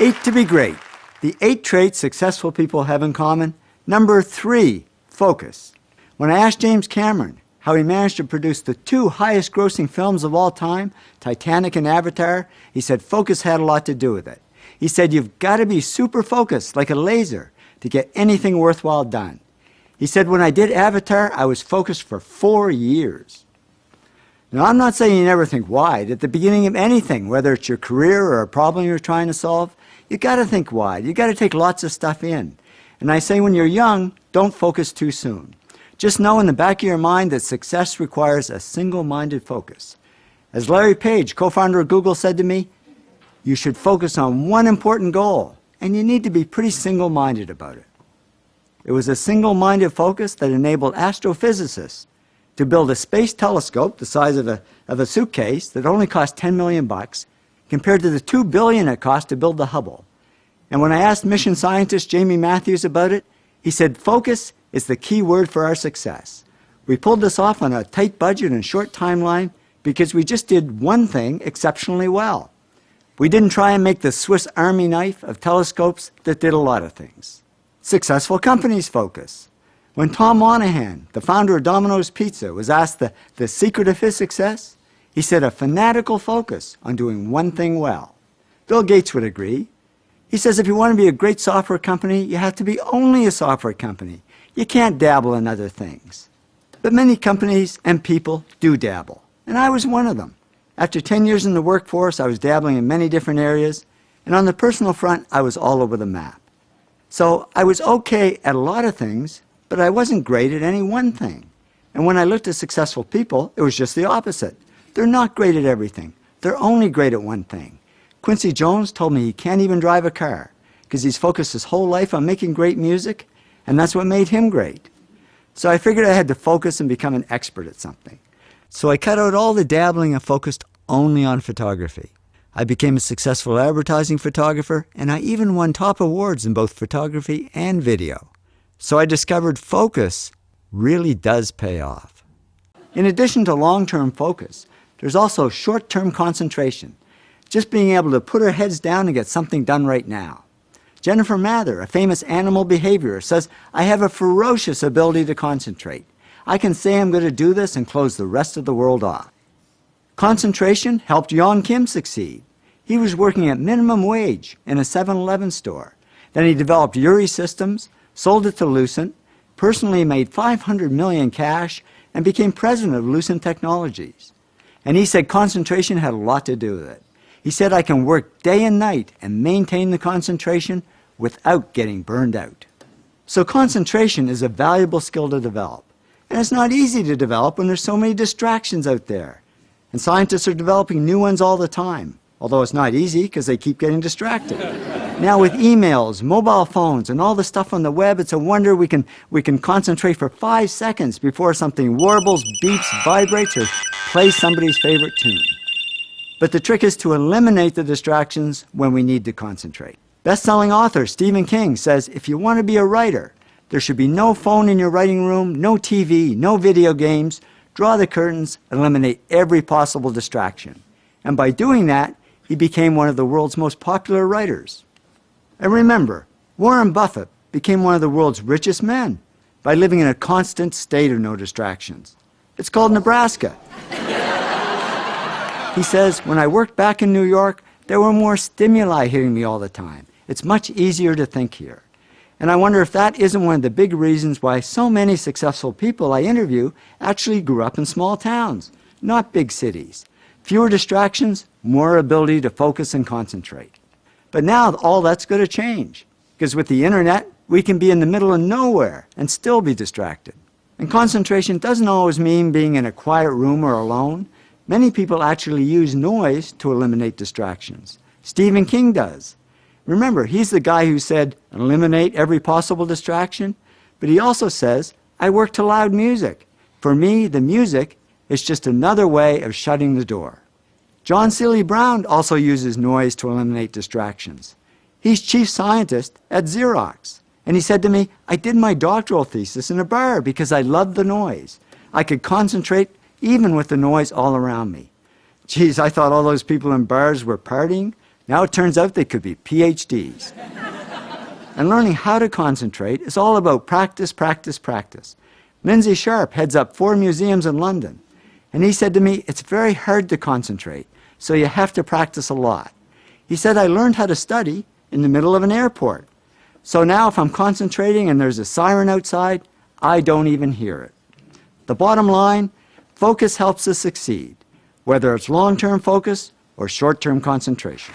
8 to be great. The 8 traits successful people have in common. Number 3, focus. When I asked James Cameron how he managed to produce the 2 highest grossing films of all time, Titanic and Avatar, he said focus had a lot to do with it. He said you've got to be super focused, like a laser, to get anything worthwhile done. He said when I did Avatar, I was focused for 4 years. Now, I'm not saying you never think wide. At the beginning of anything, whether it's your career or a problem you're trying to solve, you got to think wide. You got to take lots of stuff in. And I say when you're young, don't focus too soon. Just know in the back of your mind that success requires a single-minded focus. As Larry Page, co-founder of Google, said to me, you should focus on one important goal, and you need to be pretty single-minded about it. It was a single-minded focus that enabled astrophysicists to build a space telescope the size of a suitcase that only cost $10 million compared to the $2 billion it cost to build the Hubble. And when I asked mission scientist Jamie Matthews about it, he said focus is the key word for our success. We pulled this off on a tight budget and short timeline because we just did one thing exceptionally well. We didn't try and make the Swiss Army knife of telescopes that did a lot of things. Successful companies focus. When Tom Monahan, the founder of Domino's Pizza, was asked the secret of his success, he said a fanatical focus on doing one thing well. Bill Gates would agree. He says if you want to be a great software company, you have to be only a software company. You can't dabble in other things. But many companies and people do dabble, and I was one of them. After 10 years in the workforce, I was dabbling in many different areas, and on the personal front, I was all over the map. So I was okay at a lot of things, but I wasn't great at any one thing. And when I looked at successful people, it was just the opposite. They're not great at everything. They're only great at one thing. Quincy Jones told me he can't even drive a car because he's focused his whole life on making great music, and that's what made him great. So I figured I had to focus and become an expert at something. So I cut out all the dabbling and focused only on photography. I became a successful advertising photographer, and I even won top awards in both photography and video. So I discovered focus really does pay off. In addition to long-term focus, there's also short-term concentration. Just being able to put our heads down and get something done right now. Jennifer Mather, a famous animal behaviorist, says, I have a ferocious ability to concentrate. I can say I'm going to do this and close the rest of the world off. Concentration helped Yon Kim succeed. He was working at minimum wage in a 7-Eleven store. Then he developed Uri Systems, sold it to Lucent, personally made $500 million cash, and became president of Lucent Technologies. And he said concentration had a lot to do with it. He said, I can work day and night and maintain the concentration without getting burned out. So concentration is a valuable skill to develop. And it's not easy to develop when there's so many distractions out there. And scientists are developing new ones all the time, although it's not easy because they keep getting distracted. Now with emails, mobile phones, and all the stuff on the web, it's a wonder we can concentrate for 5 seconds before something warbles, beeps, vibrates, or plays somebody's favorite tune. But the trick is to eliminate the distractions when we need to concentrate. Best-selling author Stephen King says if you want to be a writer, there should be no phone in your writing room, no TV, no video games. Draw the curtains, eliminate every possible distraction. And by doing that, he became one of the world's most popular writers. And remember, Warren Buffett became one of the world's richest men by living in a constant state of no distractions. It's called Nebraska. He says, when I worked back in New York, there were more stimuli hitting me all the time. It's much easier to think here. And I wonder if that isn't one of the big reasons why so many successful people I interview actually grew up in small towns, not big cities. Fewer distractions, more ability to focus and concentrate. But now all that's going to change, because with the internet, we can be in the middle of nowhere and still be distracted. And concentration doesn't always mean being in a quiet room or alone. Many people actually use noise to eliminate distractions. Stephen King does. Remember, he's the guy who said, eliminate every possible distraction. But he also says, I work to loud music. For me, the music is just another way of shutting the door. John Seely Brown also uses noise to eliminate distractions. He's chief scientist at Xerox. And he said to me, I did my doctoral thesis in a bar because I loved the noise. I could concentrate even with the noise all around me. Geez, I thought all those people in bars were partying. Now it turns out they could be PhDs. And learning how to concentrate is all about practice, practice, practice. Lindsay Sharp heads up 4 museums in London, and he said to me, it's very hard to concentrate, so you have to practice a lot. He said, I learned how to study in the middle of an airport. So now if I'm concentrating and there's a siren outside, I don't even hear it. The bottom line, focus helps us succeed, whether it's long-term focus or short-term concentration.